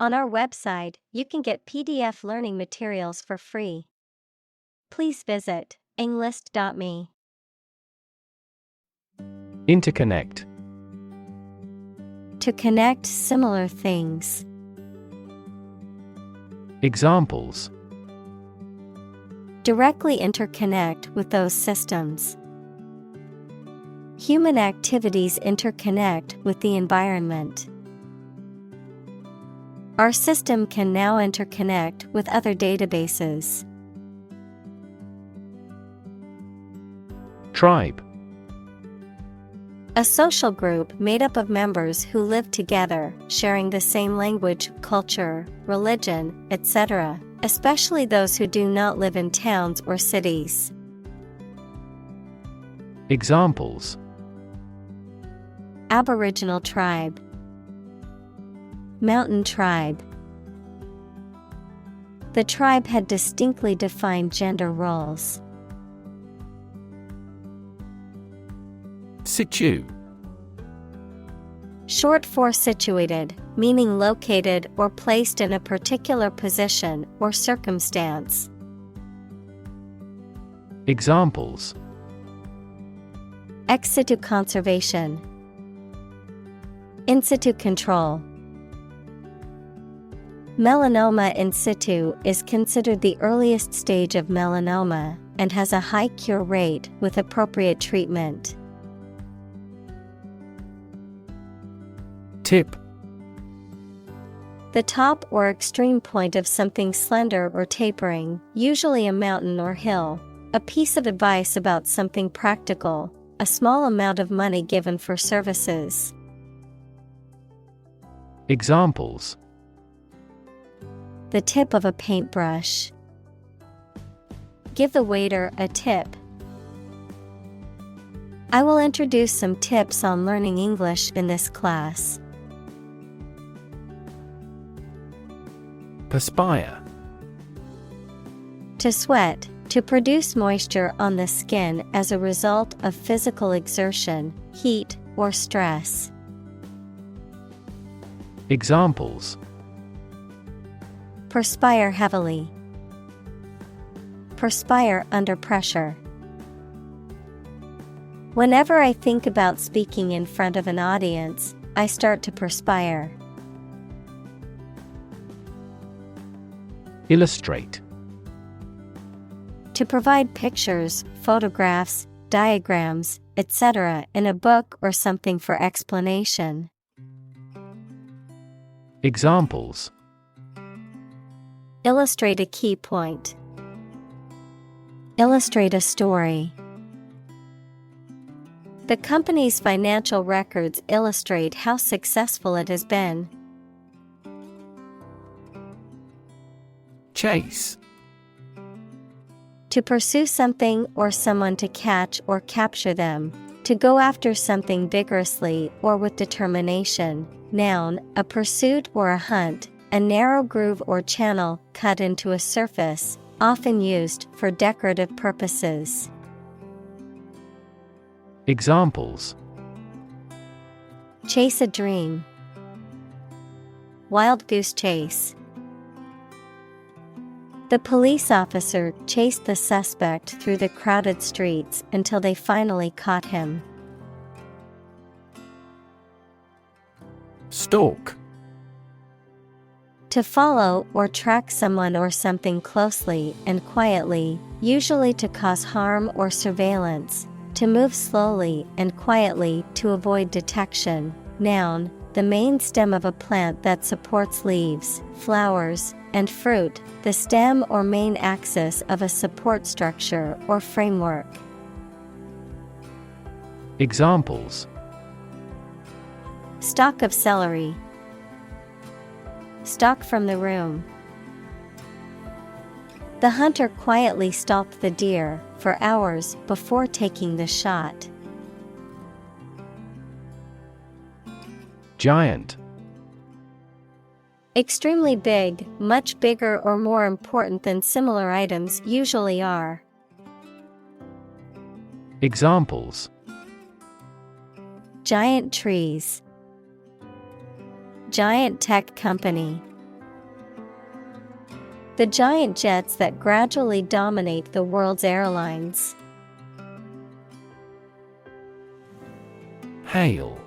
On our website, you can get PDF learning materials for free. Please visit englist.me. Interconnect. To connect similar things. Examples: Directly interconnect with those systems. Human activities interconnect with the environment. Our system can now interconnect with other databases. Tribe. A social group made up of members who live together, sharing the same language, culture, religion, etc., especially those who do not live in towns or cities. Examples: Aboriginal tribe. Mountain tribe. The tribe had distinctly defined gender roles. Situ. Short for situated, meaning located or placed in a particular position or circumstance. Examples: Ex situ conservation. In situ control. Melanoma in situ is considered the earliest stage of melanoma and has a high cure rate with appropriate treatment. Tip. The top or extreme point of something slender or tapering, usually a mountain or hill. A piece of advice about something practical, a small amount of money given for services. Examples: The tip of a paintbrush. Give the waiter a tip. I will introduce some tips on learning English in this class. Perspire. To sweat, to produce moisture on the skin as a result of physical exertion, heat, or stress. Examples: Perspire heavily. Perspire under pressure. Whenever I think about speaking in front of an audience, I start to perspire. Illustrate. To provide pictures, photographs, diagrams, etc. in a book or something for explanation. Examples: Illustrate a key point. Illustrate a story. The company's financial records illustrate how successful it has been. Chase. To pursue something or someone to catch or capture them. To go after something vigorously or with determination. Noun, a pursuit or a hunt, a narrow groove or channel cut into a surface, often used for decorative purposes. Examples: Chase a dream. Wild goose chase. The police officer chased the suspect through the crowded streets until they finally caught him. Stalk. To follow or track someone or something closely and quietly, usually to cause harm or surveillance. To move slowly and quietly to avoid detection. Noun, the main stem of a plant that supports leaves, flowers, and fruit, the stem or main axis of a support structure or framework. Examples: Stalk of celery. Stalk from the room. The hunter quietly stalked the deer for hours before taking the shot. Giant. Extremely big, much bigger or more important than similar items usually are. Examples: Giant trees. Giant tech company. The giant jets that gradually dominate the world's airlines. Hail.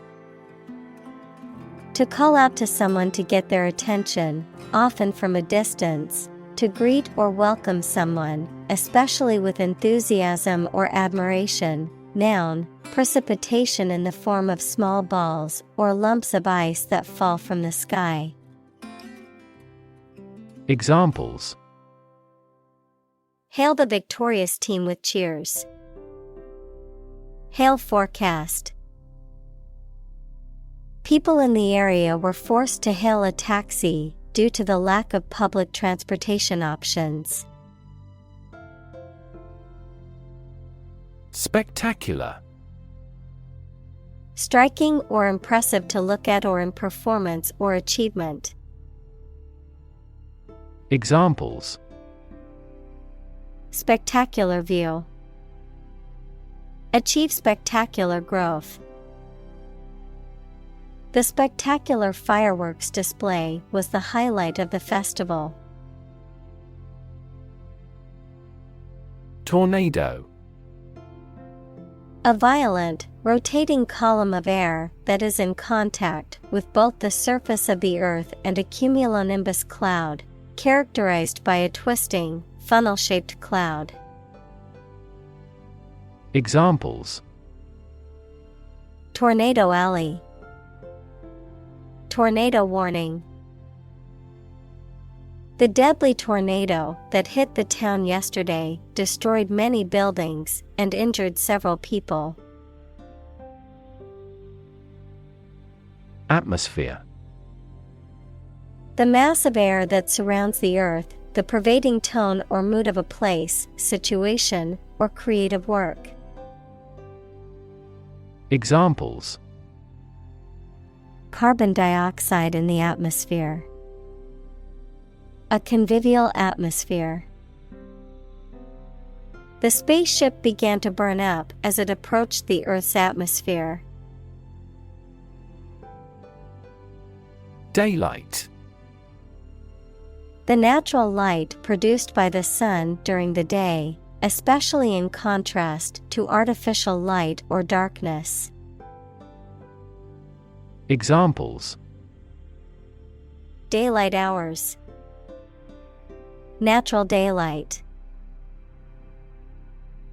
To call out to someone to get their attention, often from a distance, to greet or welcome someone, especially with enthusiasm or admiration. Noun, precipitation in the form of small balls or lumps of ice that fall from the sky. Examples: Hail the victorious team with cheers. Hail forecast. People in the area were forced to hail a taxi due to the lack of public transportation options. Spectacular. Striking or impressive to look at or in performance or achievement. Examples: Spectacular view. Achieve spectacular growth. The spectacular fireworks display was the highlight of the festival. Tornado. A violent, rotating column of air that is in contact with both the surface of the earth and a cumulonimbus cloud, characterized by a twisting, funnel-shaped cloud. Examples: Tornado alley. Tornado warning. The deadly tornado that hit the town yesterday destroyed many buildings and injured several people. Atmosphere. The mass of air that surrounds the earth, the pervading tone or mood of a place, situation, or creative work. Examples: Carbon dioxide in the atmosphere. A convivial atmosphere. The spaceship began to burn up as it approached the Earth's atmosphere. Daylight. The natural light produced by the sun during the day, especially in contrast to artificial light or darkness. Examples: Daylight hours. Natural daylight.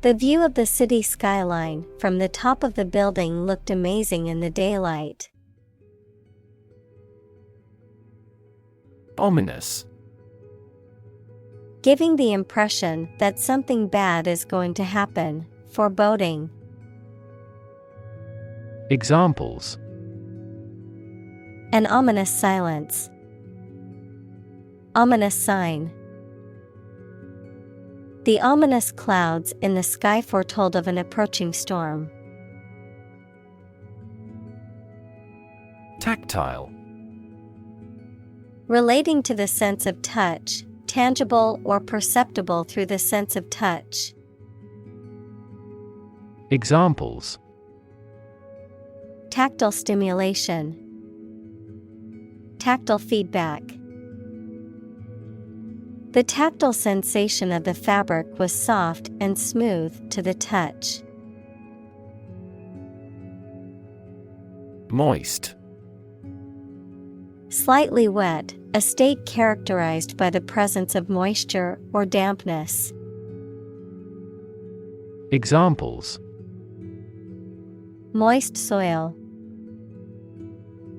The view of the city skyline from the top of the building looked amazing in the daylight. Ominous. Giving the impression that something bad is going to happen, foreboding. Examples: An ominous silence. Ominous sign. The ominous clouds in the sky foretold of an approaching storm. Tactile. Relating to the sense of touch, tangible or perceptible through the sense of touch. Examples: Tactile stimulation. Tactile feedback. The tactile sensation of the fabric was soft and smooth to the touch. Moist. Slightly wet, a state characterized by the presence of moisture or dampness. Examples: Moist soil.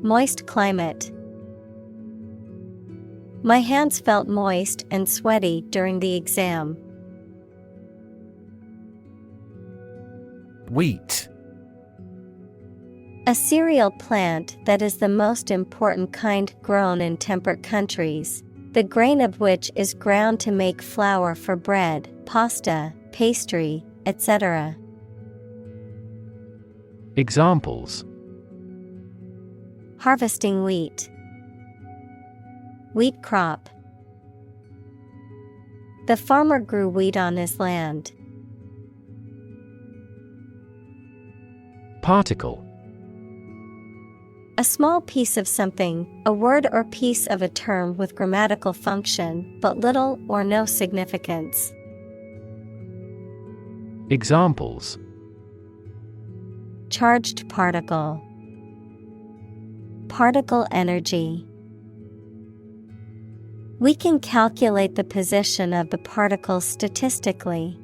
Moist climate. My hands felt moist and sweaty during the exam. Wheat. A cereal plant that is the most important kind grown in temperate countries, the grain of which is ground to make flour for bread, pasta, pastry, etc. Examples: Harvesting wheat. Wheat crop. The farmer grew wheat on his land. Particle. A small piece of something, a word or piece of a term with grammatical function, but little or no significance. Examples: Charged particle. Particle energy. We can calculate the position of the particles statistically.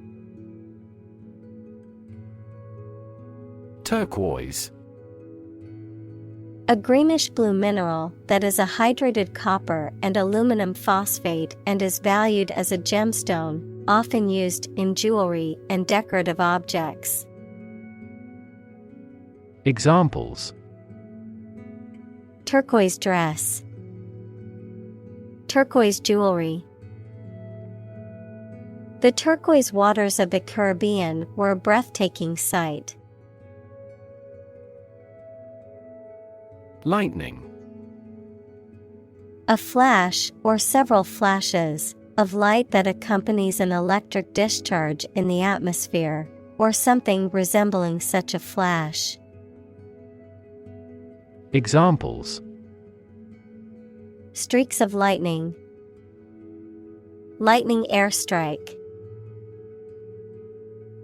Turquoise. A greenish-blue mineral that is a hydrated copper and aluminum phosphate and is valued as a gemstone, often used in jewelry and decorative objects. Examples: Turquoise dress. Turquoise jewelry. The turquoise waters of the Caribbean were a breathtaking sight. Lightning. A flash or several flashes of light that accompanies an electric discharge in the atmosphere, or something resembling such a flash. Examples: Streaks of lightning. Lightning airstrike.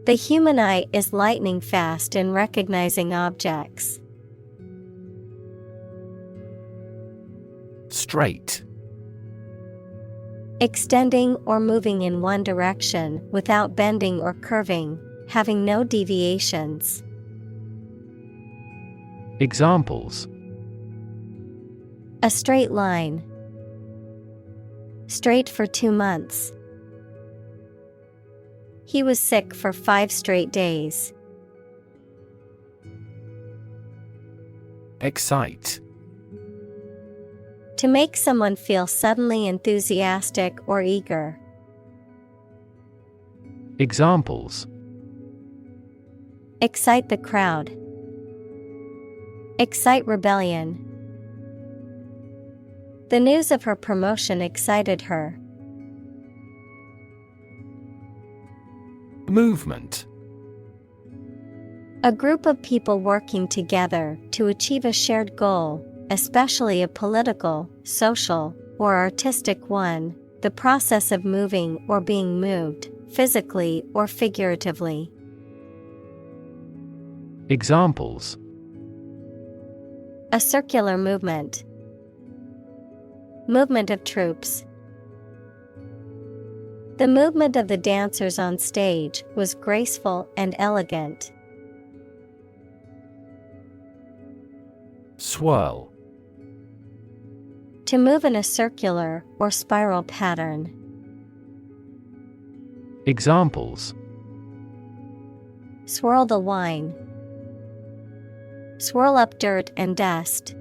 The human eye is lightning fast in recognizing objects. Straight. Extending or moving in one direction without bending or curving, having no deviations. Examples: A straight line. Straight for 2 months. He was sick for 5 straight days. Excite. To make someone feel suddenly enthusiastic or eager. Examples: Excite the crowd. Excite rebellion. The news of her promotion excited her. Movement. A group of people working together to achieve a shared goal, especially a political, social, or artistic one, the process of moving or being moved, physically or figuratively. Examples: A circular movement. Movement of troops. The movement of the dancers on stage was graceful and elegant. Swirl. To move in a circular or spiral pattern. Examples: Swirl the wine. Swirl up dirt and dust.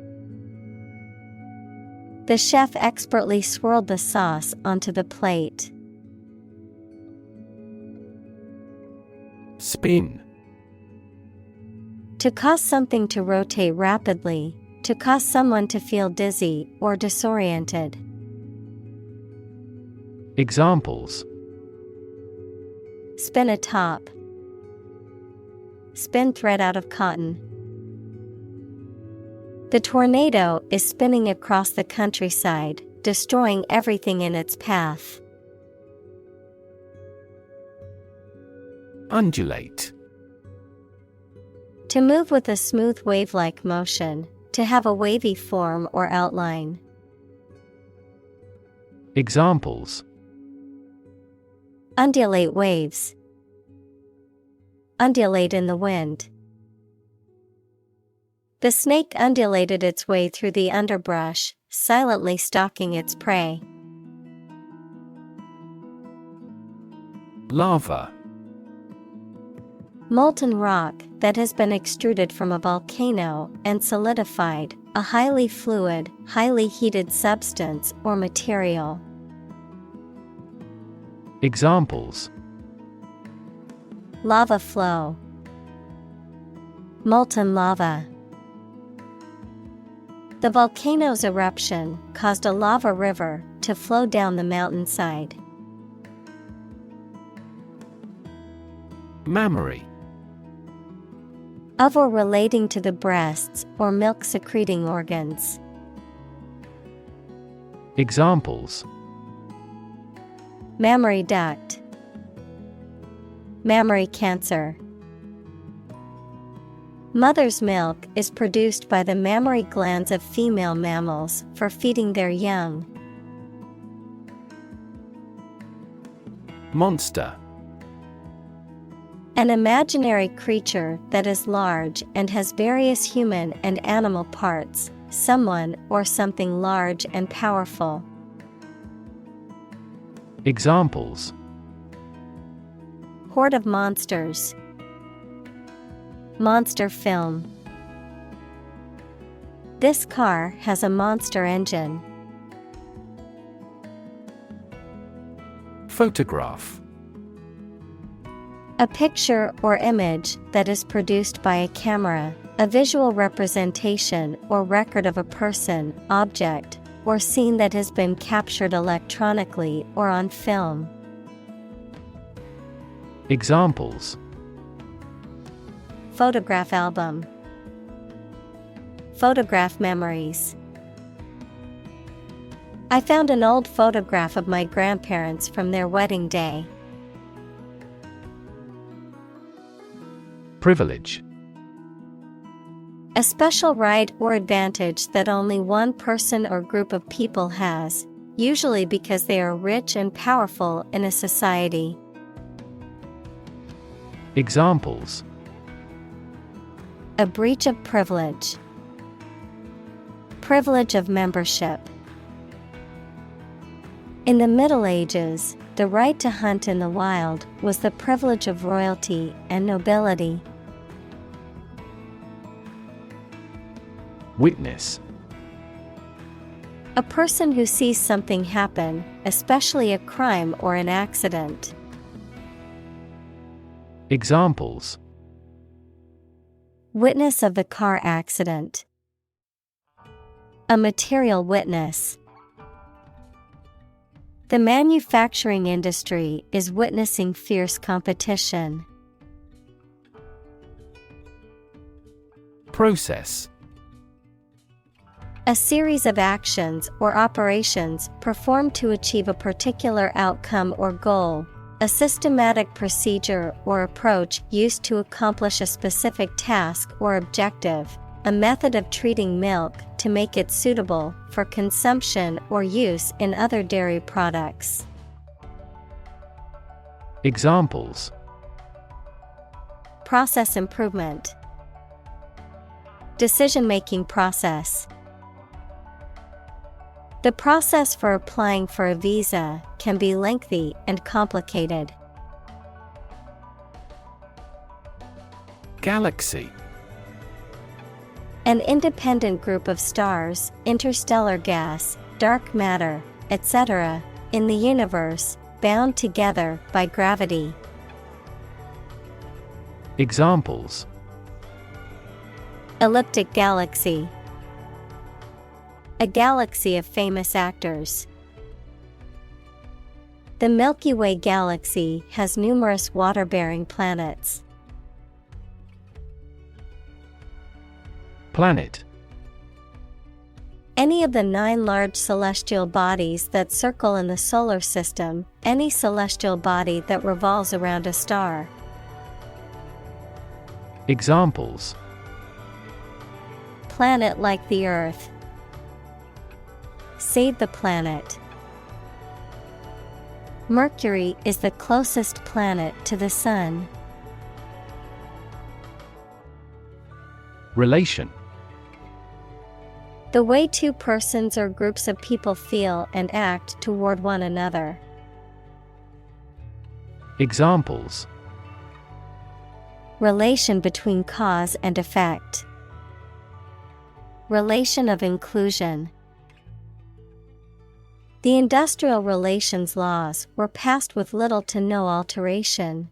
The chef expertly swirled the sauce onto the plate. Spin. To cause something to rotate rapidly, to cause someone to feel dizzy or disoriented. Examples: Spin a top. Spin thread out of cotton. The tornado is spinning across the countryside, destroying everything in its path. Undulate. To move with a smooth wave-like motion, to have a wavy form or outline. Examples: Undulate waves. Undulate in the wind. The snake undulated its way through the underbrush, silently stalking its prey. Lava. Molten rock that has been extruded from a volcano and solidified, a highly fluid, highly heated substance or material. Examples: Lava flow. Molten lava. The volcano's eruption caused a lava river to flow down the mountainside. Mammary. Of or relating to the breasts or milk-secreting organs. Examples: Mammary duct. Mammary cancer. Mother's milk is produced by the mammary glands of female mammals for feeding their young. Monster. An imaginary creature that is large and has various human and animal parts, someone or something large and powerful. Examples: Horde of monsters. Monster film. This car has a monster engine. Photograph. A picture or image that is produced by a camera, a visual representation or record of a person, object, or scene that has been captured electronically or on film. Examples: Photograph album. Photograph memories. I found an old photograph of my grandparents from their wedding day. Privilege. A special right or advantage that only one person or group of people has, usually because they are rich and powerful in a society. Examples: A breach of privilege. Privilege of membership. In the Middle Ages, the right to hunt in the wild was the privilege of royalty and nobility. Witness. A person who sees something happen, especially a crime or an accident. Examples: Witness of the car accident. A material witness. The manufacturing industry is witnessing fierce competition. Process. A series of actions or operations performed to achieve a particular outcome or goal, a systematic procedure or approach used to accomplish a specific task or objective, a method of treating milk to make it suitable for consumption or use in other dairy products. Examples: Process improvement. Decision-making process. The process for applying for a visa can be lengthy and complicated. Galaxy. An independent group of stars, interstellar gas, dark matter, etc., in the universe, bound together by gravity. Examples: Elliptic galaxy. A galaxy of famous actors. The Milky Way galaxy has numerous water-bearing planets. Planet. Any of the 9 large celestial bodies that circle in the solar system, any celestial body that revolves around a star. Examples: Planet like the Earth. Save the planet. Mercury is the closest planet to the Sun. Relation. The way two persons or groups of people feel and act toward one another. Examples: Relation between cause and effect. Relation of inclusion. The industrial relations laws were passed with little to no alteration.